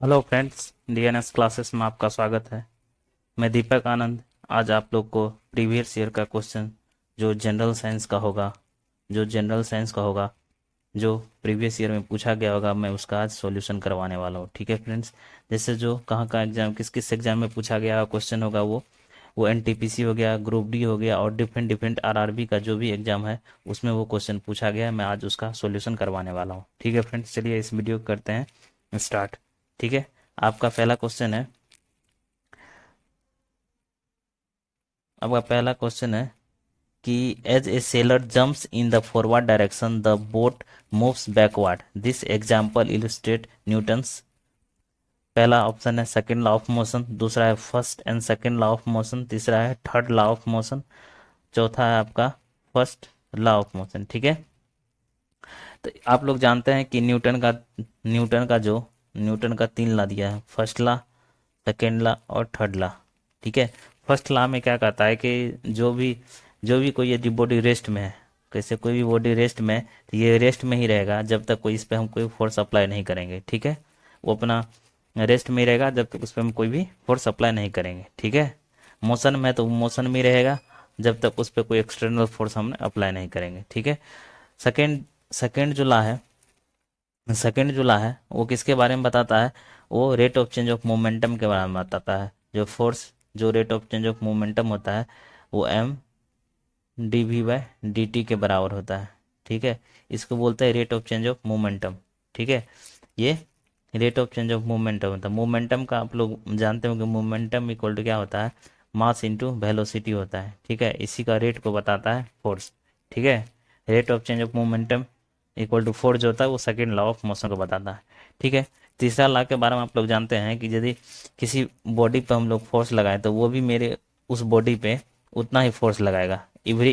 Hello friends, DNS classes में आपका स्वागत है। मैं दीपक आनंद आज आप लोग को प्रीवियस ईयर का क्वेश्चन जो जनरल साइंस का होगा जो प्रीवियस ईयर में पूछा गया होगा, मैं उसका आज सॉल्यूशन करवाने वाला हूँ। ठीक है फ्रेंड्स, जैसे जो कहाँ का एग्जाम किस किस एग्जाम में पूछा गया क्वेश्चन होगा वो एनटीपीसी हो गया, ग्रुप डी हो गया और डिफरेंट डिफरेंट आरआरबी का जो भी एग्जाम है उसमें वो क्वेश्चन पूछा गया है। मैं आज उसका सॉल्यूशन करवाने वाला हूँ। ठीक है फ्रेंड्स, चलिए इस वीडियो को करते हैं स्टार्ट। ठीक है, आपका पहला क्वेश्चन है आपका पहला क्वेश्चन है कि as a sailor jumps in the forward direction the boat moves backward, this example illustrate Newton's. पहला ऑप्शन है सेकंड लॉ ऑफ मोशन, दूसरा है first and second law of motion, तीसरा है थर्ड लॉ ऑफ मोशन, चौथा है आपका first law of motion. ठीक है, तो आप लोग जानते हैं कि न्यूटन का तीन लॉ दिया है, फर्स्ट लॉ, सेकेंड लॉ और थर्ड लॉ। ठीक है, फर्स्ट लॉ में क्या कहता है कि जो भी कोई यदि बॉडी रेस्ट में है, कैसे कोई भी बॉडी रेस्ट में है, तो ये रेस्ट में ही रहेगा जब तक कोई इस पर हम कोई फोर्स अप्लाई नहीं करेंगे। ठीक है, वो अपना रेस्ट में ही रहेगा जब तक उस पर हम कोई भी फोर्स अप्लाई नहीं करेंगे। ठीक है, मोशन में तो मोशन में ही रहेगा जब तक उस पर कोई एक्सटर्नल फोर्स हम अप्लाई नहीं करेंगे। ठीक है, सेकेंड सेकेंड जो लॉ है सेकेंड जो लॉ है वो किसके बारे में बताता है? वो rate of change of momentum के बारे में बताता है। जो rate of change of momentum होता है वो M D V by D T के बराबर होता है। ठीक है, इसको बोलते हैं rate of change of momentum. ठीक है, ये rate of change of momentum होता है। मोमेंटम का आप लोग जानते हो कि मोमेंटम इक्वल टू क्या होता है? मास इंटू वेलोसिटी होता है। ठीक है, इसी का रेट को बताता है फोर्स। ठीक है, rate of change of momentum equal to force जो होता है वो सेकेंड लॉ ऑफ मोशन को बताता है। ठीक है, तीसरा लॉ के बारे में आप लोग जानते हैं कि यदि किसी बॉडी पर हम लोग फोर्स लगाए तो वो भी मेरे उस बॉडी पे उतना ही फोर्स लगाएगा। Every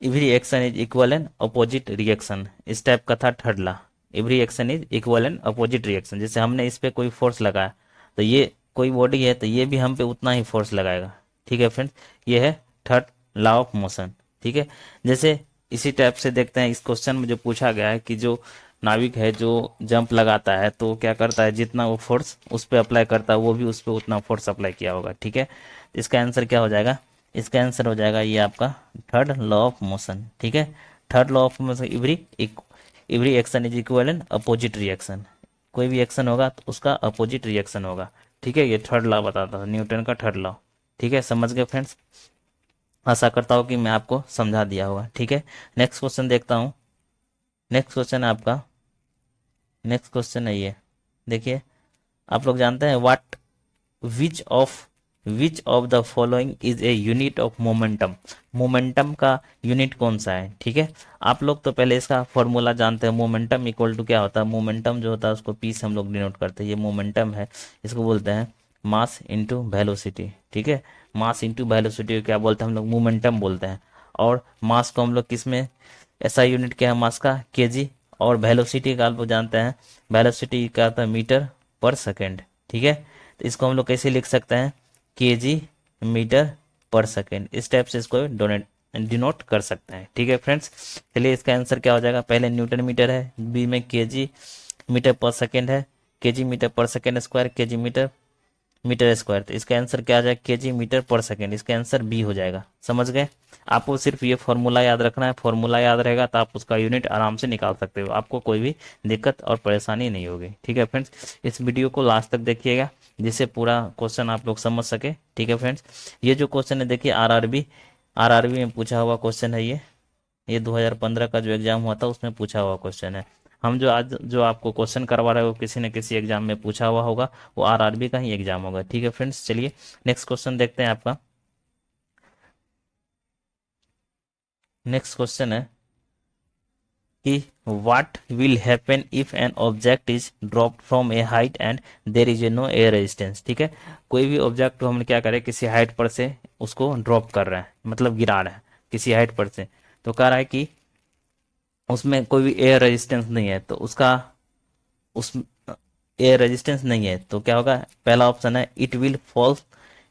every action is equal and opposite reaction, इस टाइप का था third law. Every action is equal and opposite reaction, जैसे हमने इस पे कोई फोर्स लगाया तो ये कोई बॉडी है तो ये भी हम पे उतना ही फोर्स लगाएगा। ठीक है फ्रेंड्स, ये है थर्ड लॉ ऑफ मोशन। ठीक है, जैसे इसी टाइप से देखते हैं इस क्वेश्चन में जो पूछा गया है कि जो नाविक है जो जंप लगाता है तो क्या करता है, जितना वो फोर्स उस पर अप्लाई करता है वो भी उस पर उतना फोर्स अप्लाई किया होगा। ठीक है, इसका आंसर क्या हो जाएगा? इसका आंसर हो जाएगा ये आपका थर्ड लॉ ऑफ मोशन। ठीक है, third law of motion, every action is equal and opposite reaction, कोई भी एक्शन होगा तो उसका अपोजिट रिएक्शन होगा। ठीक है, ये थर्ड लॉ बताता था, न्यूटन का थर्ड लॉ। ठीक है, समझ गए फ्रेंड्स? आशा करता हूँ कि मैं आपको समझा दिया होगा। ठीक है, नेक्स्ट क्वेश्चन देखता हूँ। नेक्स्ट क्वेश्चन है आपका नेक्स्ट क्वेश्चन है ये, देखिए। आप लोग जानते हैं what which of which of the following is a unit of momentum, momentum का यूनिट कौन सा है? ठीक है, आप लोग तो पहले इसका फॉर्मूला जानते हैं। मोमेंटम इक्वल टू क्या होता है? मोमेंटम जो होता है उसको पी से हम लोग डिनोट करते हैं। ये मोमेंटम है, इसको बोलते हैं मास इंटू वेलोसिटी। ठीक है, मास इंटू वेलोसिटी को क्या बोलते हैं हम लोग? मोमेंटम बोलते हैं। और मास को हम लोग किस में, ऐसा यूनिट क्या है मास का? केजी। और वेलोसिटी का आप लोग जानते हैं, वेलोसिटी का होता है मीटर पर सेकेंड। ठीक है, तो इसको हम लोग कैसे लिख सकते हैं? केजी मीटर पर सेकेंड, इस टाइप से इसको डिनोट कर सकते हैं। ठीक है फ्रेंड्स, चलिए इसका आंसर क्या हो जाएगा? पहले न्यूटन मीटर है, बी में केजी मीटर पर सेकेंड है, KG metre per second square, KG metre metre square, तो इसका आंसर क्या आ जाएगा? केजी मीटर पर सेकेंड, इसका आंसर बी हो जाएगा। समझ गए? आपको सिर्फ ये फॉर्मूला याद रखना है, फॉर्मूला याद रहेगा तो आप उसका यूनिट आराम से निकाल सकते हो, आपको कोई भी दिक्कत और परेशानी नहीं होगी। ठीक है फ्रेंड्स, इस वीडियो को लास्ट तक देखिएगा जिससे पूरा क्वेश्चन आप लोग समझ सके। ठीक है फ्रेंड्स, ये जो क्वेश्चन है देखिए, आरआरबी में पूछा हुआ क्वेश्चन है ये 2015 का जो एग्जाम हुआ था उसमें पूछा हुआ क्वेश्चन है। हम जो आज जो आपको क्वेश्चन करवा रहे हो किसी न किसी एग्जाम में पूछा हुआ होगा, वो आरआरबी का ही एग्जाम होगा। ठीक है फ्रेंड्स, चलिए नेक्स्ट क्वेश्चन देखते हैं आपका। नेक्स्ट क्वेश्चन है कि what will happen if an object is dropped from a height and there is a no air resistance. ठीक है, कोई भी ऑब्जेक्ट को हम क्या करें, किसी हाइट पर से उसको ड्रॉप कर रहे हैं, मतलब गिरा रहे हैं किसी हाइट पर से, तो कह रहा है कि उसमें कोई भी एयर रेजिस्टेंस नहीं है, तो उस एयर रेजिस्टेंस नहीं है तो क्या होगा? पहला ऑप्शन है it will fall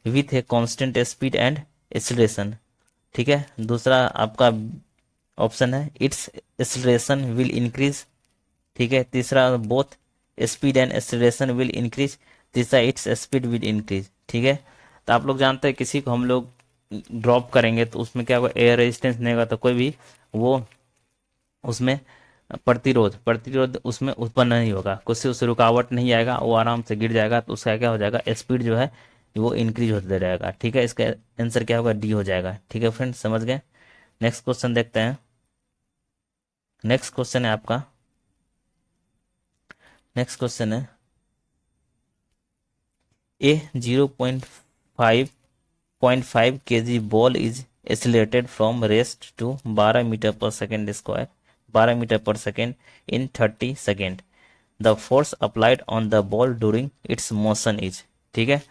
with a constant speed and acceleration. ठीक है, दूसरा आपका ऑप्शन है इट्स एक्सीलरेशन विल इंक्रीज ठीक है। तीसरा, both speed and acceleration will increase. तीसरा, इट्स स्पीड विल इंक्रीज। ठीक है। तो आप लोग जानते हैं किसी को हम लोग ड्रॉप करेंगे तो उसमें क्या होगा, एयर रेजिस्टेंस नहीं होगा तो कोई भी वो उसमें प्रतिरोध प्रतिरोध उसमें उत्पन्न नहीं होगा, कुछ से उससे रुकावट नहीं आएगा, वो आराम से गिर जाएगा। तो उसका क्या हो जाएगा, स्पीड जो है वो इंक्रीज होते रहेगा। ठीक है। इसका आंसर क्या होगा, डी हो जाएगा। ठीक है फ्रेंड्स, समझ गए। नेक्स्ट क्वेश्चन देखते हैं। नेक्स्ट क्वेश्चन है आपका, नेक्स्ट क्वेश्चन है a 0.5 kg ball is accelerated from rest to 12 metre per second square, 12 metre per second in 30 second. The force applied on the ball during its motion is. ठीक है।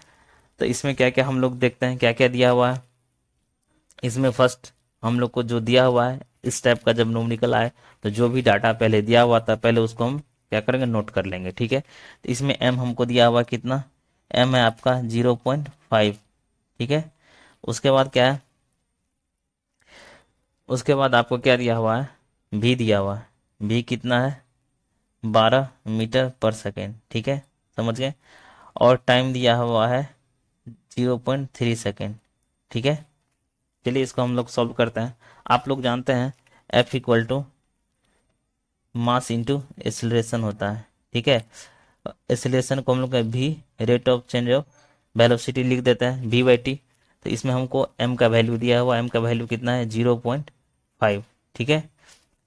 तो इसमें क्या क्या हम लोग देखते हैं, क्या क्या दिया हुआ है इसमें। फर्स्ट हम लोग को जो दिया हुआ है, इस टाइप का जब न्यूमेरिकल आए तो जो भी डाटा पहले दिया हुआ था पहले उसको हम क्या करेंगे, नोट कर लेंगे। ठीक है। तो इसमें एम हमको दिया हुआ कितना, एम है आपका 0.5। ठीक है। उसके बाद क्या है, उसके बाद आपको क्या दिया हुआ है, भी दिया हुआ है। भी कितना है, 12 मीटर पर सेकेंड। ठीक है, समझ गए। और टाइम दिया हुआ है 0.3 सेकेंड। ठीक है। चलिए इसको हम लोग सॉल्व करते हैं। आप लोग जानते हैं F equal to mass into acceleration होता है। ठीक है। एक्सीलरेशन को हम लोग भी rate of change of velocity लिख देते हैं, v बाई टी। तो इसमें हमको m का वैल्यू दिया हुआ, m का वैल्यू कितना है 0.5। ठीक है।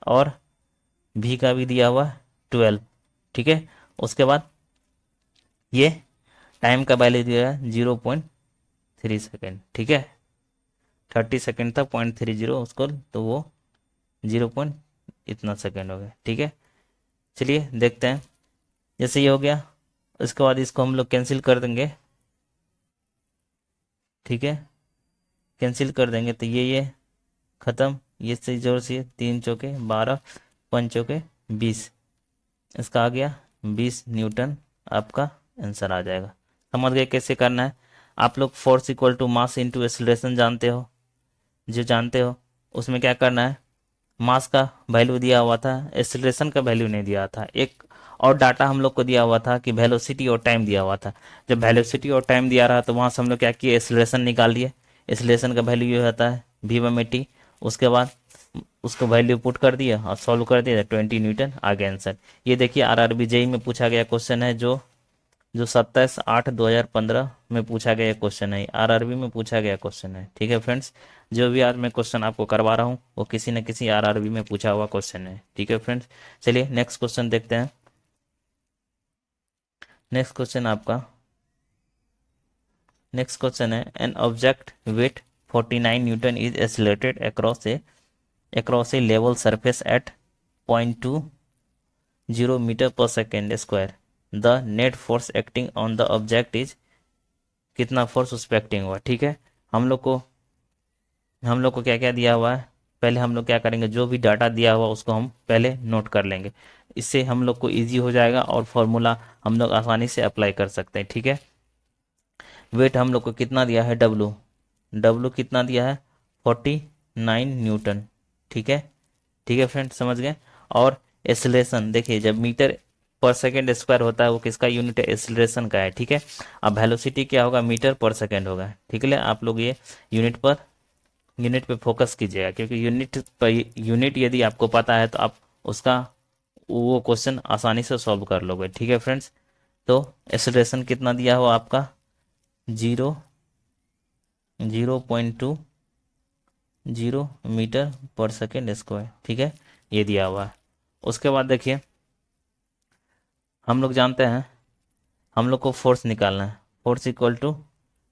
और v का भी दिया हुआ 12। ठीक है। उसके बाद ये टाइम का वैल्यू दिया है 0.3 सेकेंड। ठीक है। 30 सेकेंड था 0.30 उसको, तो वो 0 पॉइंट इतना सेकेंड हो गया। ठीक है। चलिए देखते हैं। जैसे ये हो गया, उसके बाद इसको हम लोग कैंसिल कर देंगे। ठीक है। कैंसिल कर देंगे तो ये ख़त्म, ये से जोर से 3 चौके 12, 5 चौके 20, इसका आ गया 20 न्यूटन। आपका आंसर आ जाएगा। समझ गए कैसे करना है। आप लोग force equal to mass into acceleration जानते हो, जो जानते हो उसमें क्या करना है, मास का वैल्यू दिया हुआ था, एक्सीलरेशन का वैल्यू नहीं दिया था। एक और डाटा हम लोग को दिया हुआ था कि वेलोसिटी और टाइम दिया हुआ था। जब वेलोसिटी और टाइम दिया रहा तो वहाँ से हम लोग क्या किए, एक्सीलरेशन निकाल लिए। एक्सीलरेशन का वैल्यू ये होता है v बाई टी। उसके बाद उसको वैल्यू पुट कर दिया और सॉल्व कर दिया, 20 न्यूटन आ गया आंसर। ये देखिए आरआरबी जेई में पूछा गया क्वेश्चन है, जो जो 27/8/2015 में पूछा गया क्वेश्चन है, आरआरबी में पूछा गया क्वेश्चन है। ठीक है फ्रेंड्स, जो भी आज मैं क्वेश्चन आपको करवा रहा हूँ वो किसी न किसी आरआरबी में पूछा हुआ क्वेश्चन है। ठीक है फ्रेंड्स, चलिए नेक्स्ट क्वेश्चन देखते हैं। नेक्स्ट क्वेश्चन आपका, नेक्स्ट क्वेश्चन है an object weight 49 newton is accelerated across a level surface at 0.20 metre per second square. The net force acting on the object is, कितना force उस पर acting हुआ। ठीक है। हम लोग को क्या क्या दिया हुआ है, पहले हम लोग क्या करेंगे, जो भी डाटा दिया हुआ उसको हम पहले नोट कर लेंगे। इससे हम लोग को इजी हो जाएगा और फॉर्मूला हम लोग आसानी से अप्लाई कर सकते हैं। ठीक है। वेट हम लोग को कितना दिया है, डब्लू कितना दिया है 49 न्यूटन। ठीक है। ठीक है फ्रेंड, समझ गए। और एक्सीलरेशन देखिए, जब मीटर पर सेकेंड स्क्वायर होता है वो किसका यूनिट है, एक्सीलरेशन का है। ठीक है। अब वेलोसिटी क्या होगा, मीटर पर सेकेंड होगा। ठीक है। आप लोग ये यूनिट पे फोकस कीजिएगा, क्योंकि यूनिट यदि आपको पता है तो आप उसका वो क्वेश्चन आसानी से सॉल्व कर लोगे। ठीक है फ्रेंड्स। तो एक्सीलरेशन कितना दिया हुआ आपका, 0.20 मीटर पर सेकेंड स्क्वायर। ठीक है, ये दिया हुआ है। उसके बाद देखिए, हम लोग जानते हैं हम लोग को फोर्स निकालना है। Force equal to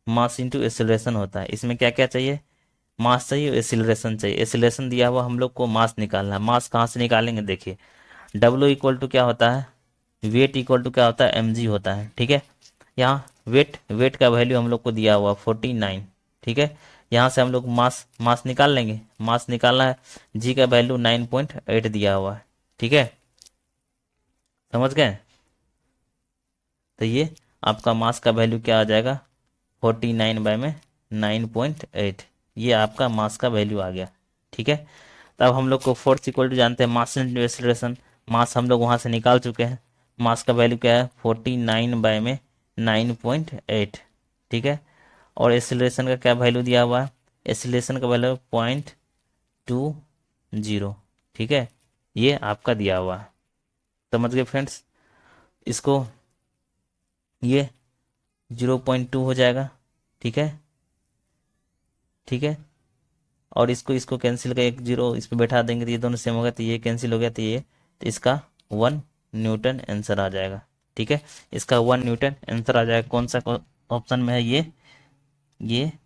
mass into acceleration होता है। इसमें क्या क्या चाहिए, मास चाहिए, एक्सीलरेशन चाहिए। एक्सीलरेशन दिया हुआ, हम लोग को मास निकालना है। मास कहाँ से निकालेंगे, देखिए डब्ल्यू इक्वल टू क्या होता है, वेट इक्वल टू क्या होता है, mg होता है। ठीक है। यहाँ वेट का वैल्यू हम लोग को दिया हुआ 49। ठीक है। यहाँ से हम लोग मास निकाल लेंगे। मास निकालना है, जी का वैल्यू 9.8 दिया हुआ है। ठीक है, समझ गए। तो ये आपका मास का वैल्यू क्या आ जाएगा, 49 बाय में 9.8, ये आपका मास का वैल्यू आ गया। ठीक है। तब हम लोग को फोर्स इक्वल टू जानते हैं मास इंटू एक्सीलरेशन। मास हम लोग वहाँ से निकाल चुके हैं। मास का वैल्यू क्या है 49 बाय में 9.8, ठीक है। और एक्सीलरेशन का क्या वैल्यू दिया हुआ है, एक्सीलरेशन का वैल्यू 0.20, ठीक है। ये आपका दिया हुआ है, समझ गए फ्रेंड्स। इसको ये 0.2 हो जाएगा, ठीक है, ठीक है। और इसको इसको कैंसिल कर, एक जीरो इस पे बैठा देंगे तो ये दोनों सेम हो गया, तो ये कैंसिल हो गया, तो ये, तो इसका 1 न्यूटन आंसर आ जाएगा, ठीक है। इसका 1 न्यूटन आंसर आ जाएगा। कौन सा ऑप्शन में है ये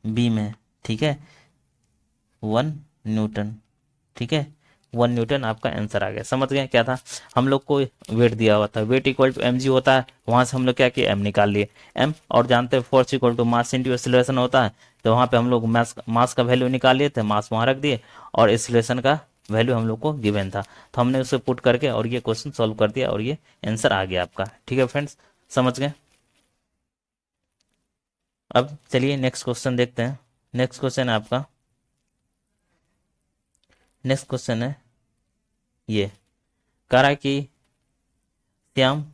बी में है, ठीक है, 1 न्यूटन, ठीक है। 1 न्यूटन आपका आंसर आ गया। समझ गए क्या था, हम लोग को वेट दिया हुआ था, वेट इक्वल टू mg होता है, वहां से हम लोग क्या किए, m निकाल लिए, m, और जानते हैं force equal to mass into acceleration होता है, तो वहां पे हम लोग मास का वैल्यू निकाल लिए थे, मास वहां रख दिए, और एक्सीलरेशन का वैल्यू हम लोग को गिवन था, तो हमने उसे पुट करके और ये क्वेश्चन सॉल्व कर दिया और ये आंसर आ गया आपका, ठीक है फ्रेंड्स, समझ गए। अब चलिए नेक्स्ट क्वेश्चन देखते हैं। नेक्स्ट क्वेश्चन है आपका, नेक्स्ट क्वेश्चन है ये, कह रहा है कि Shyam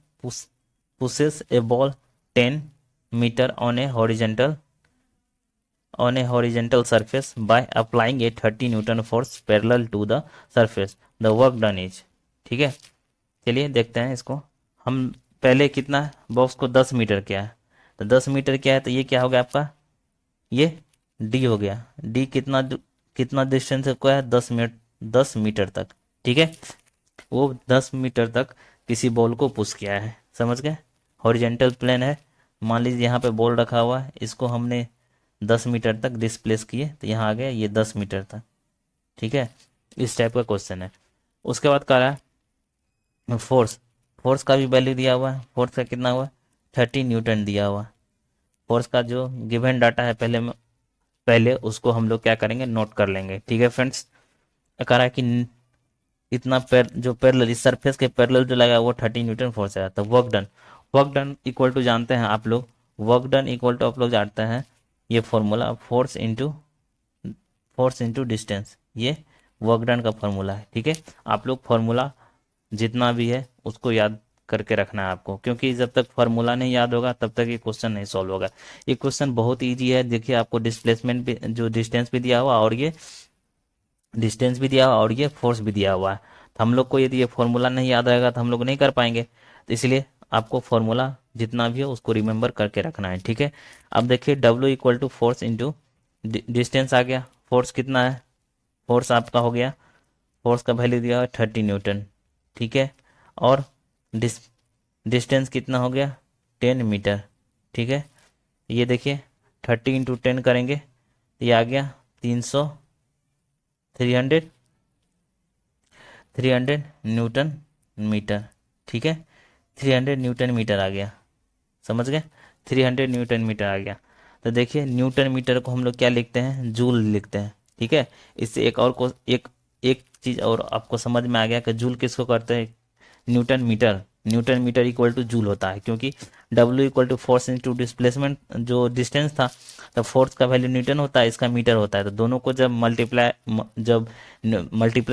pushes a ball 10 meter on a horizontal surface by applying a 30 Newton force parallel to the surface. The work done is, ठीक है। चलिए देखते हैं इसको। हम पहले कितना, बॉक्स को 10 मीटर किया है, तो 10 मीटर क्या है, तो ये क्या हो गया आपका, ये डी हो गया। डी कितना कितना डिस्टेंस है, 10 मीटर तक, ठीक है। वो 10 मीटर तक किसी बॉल को पुश किया है, समझ गए। हॉरिजेंटल प्लेन है, मान लीजिए यहाँ पे बॉल रखा हुआ है, इसको हमने 10 मीटर तक डिस्प्लेस किए, तो यहाँ आ गया ये 10 मीटर तक, ठीक है। इस टाइप का क्वेश्चन है। उसके बाद कह रहा है फोर्स, फोर्स का भी वैल्यू दिया हुआ है, फोर्स का कितना हुआ, 30 न्यूटन दिया हुआ है। फोर्स का जो गिवन डाटा है पहले उसको हम लोग क्या करेंगे, नोट कर लेंगे, ठीक है फ्रेंड्स। कह रहा है कि इतना जो पैरेलल इस सरफेस के पैरेलल जो लगा है वो 30 न्यूटन फोर्स है। तो वर्क डन इक्वल टू जानते हैं आप लोग, वर्क डन इक्वल टू आप लोग जानते हैं ये फॉर्मूला, फोर्स इंटू डिस्टेंस, ये वर्क डन का फॉर्मूला है, ठीक है। आप लोग फॉर्मूला जितना भी है उसको याद करके रखना है आपको, क्योंकि जब तक फार्मूला नहीं याद होगा तब तक ये क्वेश्चन नहीं सॉल्व होगा। ये क्वेश्चन बहुत इजी है, देखिए आपको डिस्प्लेसमेंट भी, जो डिस्टेंस भी दिया हुआ और ये डिस्टेंस भी दिया हुआ और ये फोर्स भी दिया हुआ है, तो हम लोग को यदि ये फॉर्मूला नहीं याद रहेगा तो हम लोग नहीं कर पाएंगे, तो इसलिए आपको फॉर्मूला जितना भी हो उसको रिमेंबर करके रखना है, ठीक है। अब देखिए W equal to force into distance आ गया। फोर्स कितना है, फोर्स आपका हो गया, फोर्स का वैल्यू दिया है 30 न्यूटन, ठीक है। और डिस्टेंस कितना हो गया, 10 मीटर, ठीक है। ये देखिए 30 × 10 करेंगे तो ये आ गया 300 न्यूटन मीटर, ठीक है। 300 न्यूटन मीटर आ गया, समझ गए, 300 न्यूटन मीटर आ गया। तो देखिए न्यूटन मीटर को हम लोग क्या लिखते हैं, जूल लिखते हैं, ठीक है। इससे एक और को एक चीज़ और आपको समझ में आ गया कि जूल किसको करते हैं, newton metre equal to joule होता है, क्योंकि W equal to force into displacement जो डिस्टेंस था, तो फोर्स का वैल्यू न्यूटन होता है, इसका मीटर होता है, तो दोनों को जब मल्टीप्लाई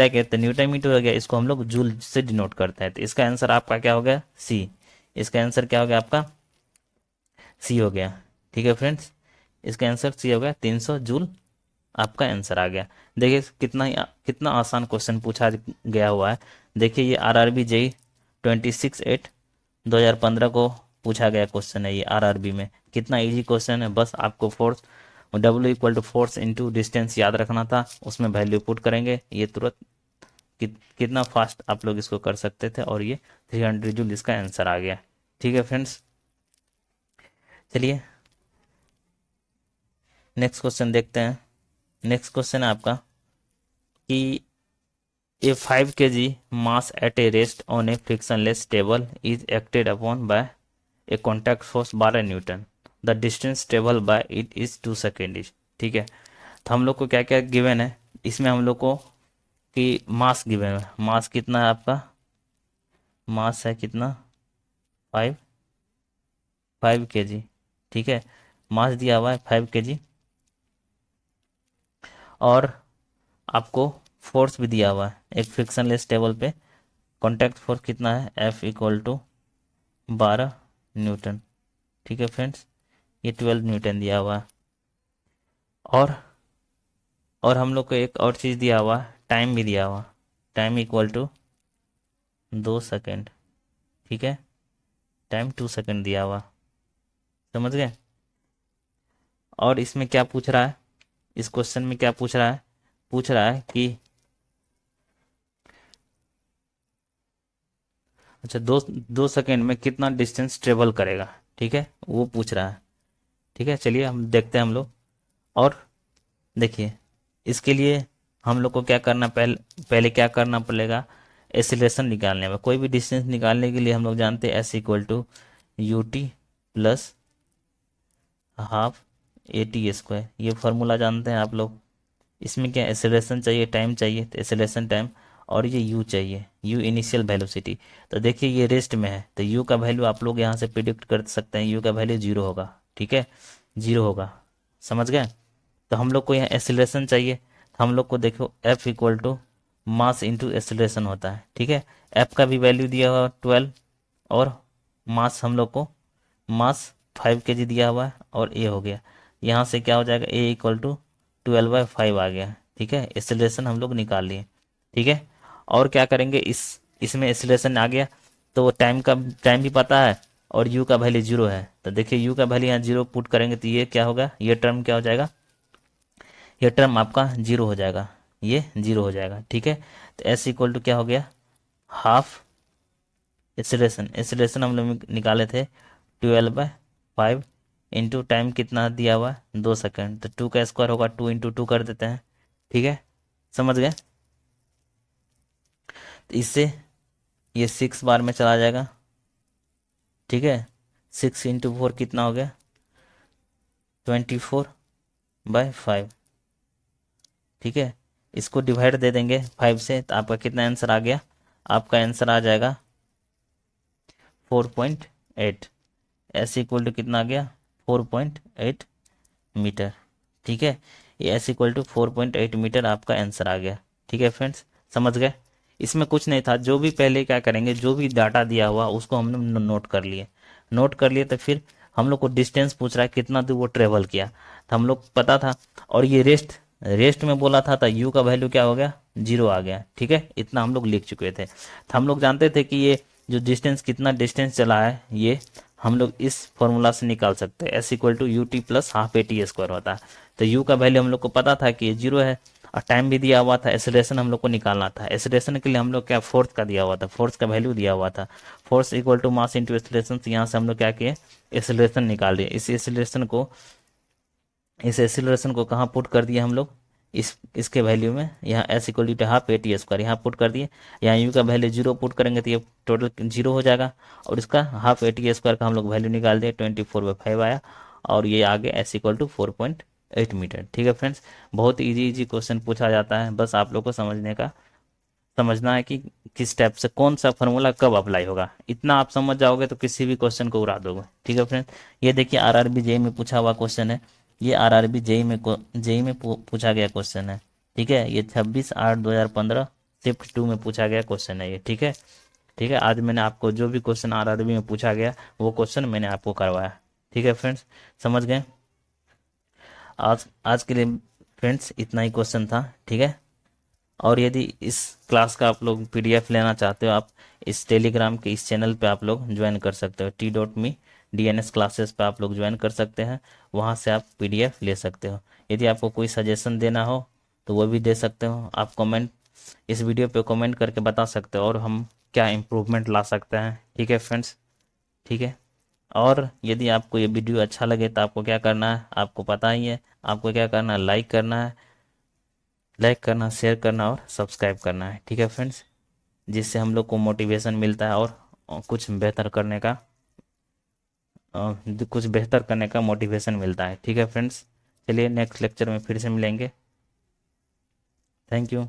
किया तो न्यूटन मीटर हो गया, इसको हम लोग जूल से डिनोट करते हैं। तो इसका आंसर आपका क्या हो गया, सी। इसका आंसर क्या हो गया आपका, सी हो गया, ठीक है फ्रेंड्स। इसका आंसर सी हो गया, 300 जूल आपका आंसर आ गया। देखिए कितना आसान क्वेश्चन पूछा गया हुआ है। देखिए ये RRB JEE 26/8/2015 को पूछा गया क्वेश्चन है, ये RRB में कितना इजी क्वेश्चन है। बस आपको force W equal to force into distance याद रखना था, उसमें वैल्यू पुट करेंगे, ये तुरंत कितना फास्ट आप लोग इसको कर सकते थे, और ये 300 जूल इसका आंसर आ गया, ठीक है फ्रेंड्स। चलिए नेक्स्ट क्वेश्चन देखते हैं। नेक्स्ट क्वेश्चन है आपका कि A 5 kg mass at a rest on a frictionless table is acted upon by a contact force 12 Newton. The distance travel by it is 2 second, ठीक है। तो हम लोग को क्या क्या गिवन है इसमें, हम लोग को कि मास गिवन है, मास कितना है आपका, मास है कितना 5 5 kg, ठीक है। मास दिया हुआ है 5 kg, और आपको फोर्स भी दिया हुआ है एक फ्रिक्शनलेस टेबल पे कॉन्टैक्ट फोर्स कितना है, F इक्वल टू 12 न्यूटन। ठीक है फ्रेंड्स, ये 12 न्यूटन दिया हुआ है। और हम लोग को एक और चीज़ दिया हुआ, टाइम भी दिया हुआ, टाइम इक्वल टू 2 सेकेंड। ठीक है, टाइम 2 सेकेंड दिया हुआ, समझ गए। और इसमें क्या पूछ रहा है, इस क्वेश्चन में क्या पूछ रहा है, पूछ रहा है कि अच्छा 2 सेकेंड में कितना डिस्टेंस ट्रेवल करेगा। ठीक है, वो पूछ रहा है। ठीक है, चलिए हम देखते हैं हम लोग। और देखिए, इसके लिए हम लोग को क्या करना, पहले क्या करना पड़ेगा, एक्सीलरेशन निकालने में। कोई भी डिस्टेंस निकालने के लिए हम लोग जानते हैं S equal to U T plus half A T square, ये फार्मूला जानते हैं आप लोग। इसमें क्या एक्सेलरेशन चाहिए, टाइम चाहिए, तो एक्सेलरेशन टाइम, और ये u चाहिए, u इनिशियल वेलोसिटी। तो देखिए ये रेस्ट में है, तो u का वैल्यू आप लोग यहाँ से प्रिडिक्ट कर सकते हैं, u का वैल्यू 0 होगा। ठीक है, 0 होगा, समझ गए। तो हम लोग को यहाँ एक्सेलरेशन चाहिए, तो हम लोग को देखो f equal to mass into acceleration होता है। ठीक है, f का भी वैल्यू दिया हुआ 12, और मास हम लोग को मास 5 kg दिया हुआ है, और a हो गया। यहाँ से क्या हो जाएगा, a इक्वल टू 12/5 आ गया। ठीक है, एक्सेलरेशन हम लोग निकाल लिए। ठीक है, और क्या करेंगे, इसमें एक्सेलरेशन आ गया, तो टाइम भी पता है, और u का वैल्यू 0 है। तो देखिए u का वैल्यू यहाँ 0 पुट करेंगे, तो ये क्या होगा, ये टर्म क्या हो जाएगा, ये टर्म आपका 0 हो जाएगा, ये 0 हो जाएगा। ठीक है, तो s इक्वल टू क्या हो गया, हाफ एक्सेलरेशन हम लोग निकाले थे 12/5 इंटू टाइम कितना दिया हुआ है, 2 सेकेंड, तो 2 का स्क्वायर होगा, 2 इंटू 2 कर देते हैं। ठीक है, समझ गए। तो इससे ये 6 बार में चला जाएगा। ठीक है, 6 इंटू 4 कितना हो गया, 24/5। ठीक है, इसको डिवाइड दे देंगे 5 से, तो आपका कितना आंसर आ गया, आपका आंसर आ जाएगा 4.8। एस इक्वल टू कितना आ गया, 4.8 मीटर। ठीक है, ये एस इक्वल टू 4.8 मीटर आपका आंसर आ गया। ठीक है फ्रेंड्स, समझ गए। इसमें कुछ नहीं था, जो भी पहले क्या करेंगे, जो भी डाटा दिया हुआ उसको हमने नोट कर लिए, तो फिर हम लोग को डिस्टेंस पूछ रहा है कितना दूर वो ट्रेवल किया, तो हम लोग पता था। और ये रेस्ट में बोला था, तो यू का वैल्यू क्या हो गया, 0 आ गया। ठीक है, इतना हम लोग लिख चुके थे। तो हम लोग जानते थे कि ये जो डिस्टेंस, कितना डिस्टेंस चला है, ये हम लोग इस फॉर्मूला से निकाल सकते हैं, S equal to U T plus half A T square होता है। तो यू का वैल्यू हम लोग को पता था कि ये 0 है, और टाइम भी दिया हुआ था, एक्सेलरेशन हम लोग को निकालना था। एक्सेलरेशन के लिए हम लोग क्या, फोर्स का दिया हुआ था, फोर्स का वैल्यू दिया हुआ था, force equal to mass into acceleration. तो यहाँ से हम लोग क्या किए, एक्सेलरेशन निकाल लिए। इस एक्सेलरेशन को कहाँ पुट कर दिए हम लोग, इसके वैल्यू में, यहाँ S equal to half A T square यहाँ पुट कर दिए। यहाँ यू का वैल्यू 0 पुट करेंगे, तो ये टोटल 0 हो जाएगा, और इसका हाफ ए टी स्क्वायर का हम लोग वैल्यू निकाल दिए, 24/5 आया, और ये आगे एस इक्वल टू 4.8 मीटर। ठीक है फ्रेंड्स, बहुत इजी क्वेश्चन पूछा जाता है, बस आप लोग को समझना है कि किस टाइप से कौन सा फार्मूला कब अप्लाई होगा। इतना आप समझ जाओगे तो किसी भी क्वेश्चन को उड़ा दोगे। ठीक है फ्रेंड, ये देखिए आरआरबी जेई में पूछा हुआ क्वेश्चन है, ये आरआरबी जेई में पूछा गया क्वेश्चन है। ठीक है, ये 26/8/2015 शिफ्ट 2 में पूछा गया क्वेश्चन है ये। ठीक है, आज मैंने आपको जो भी क्वेश्चन आरआरबी में पूछा गया वो क्वेश्चन मैंने आपको करवाया। ठीक है फ्रेंड्स, समझ गए। आज आज के लिए फ्रेंड्स इतना ही क्वेश्चन था। ठीक है, और यदि इस क्लास का आप लोग पीडीएफ लेना चाहते हो, आप इस टेलीग्राम के इस चैनल पे आप लोग ज्वाइन कर सकते हो, t.me DNS क्लासेस पे आप लोग ज्वाइन कर सकते हैं, वहाँ से आप पीडीएफ ले सकते हो। यदि आपको कोई सजेशन देना हो तो वो भी दे सकते हो, आप कमेंट, इस वीडियो पे कमेंट करके बता सकते हो, और हम क्या इम्प्रूवमेंट ला सकते हैं। ठीक है फ्रेंड्स, ठीक है। और यदि आपको ये वीडियो अच्छा लगे तो आपको क्या करना है, आपको पता ही है, आपको क्या करना है, लाइक करना, शेयर करना और सब्सक्राइब करना है। ठीक है फ्रेंड्स, जिससे हम लोग को मोटिवेशन मिलता है, और कुछ बेहतर करने का मोटिवेशन मिलता है। ठीक है फ्रेंड्स, चलिए नेक्स्ट लेक्चर में फिर से मिलेंगे। Thank you.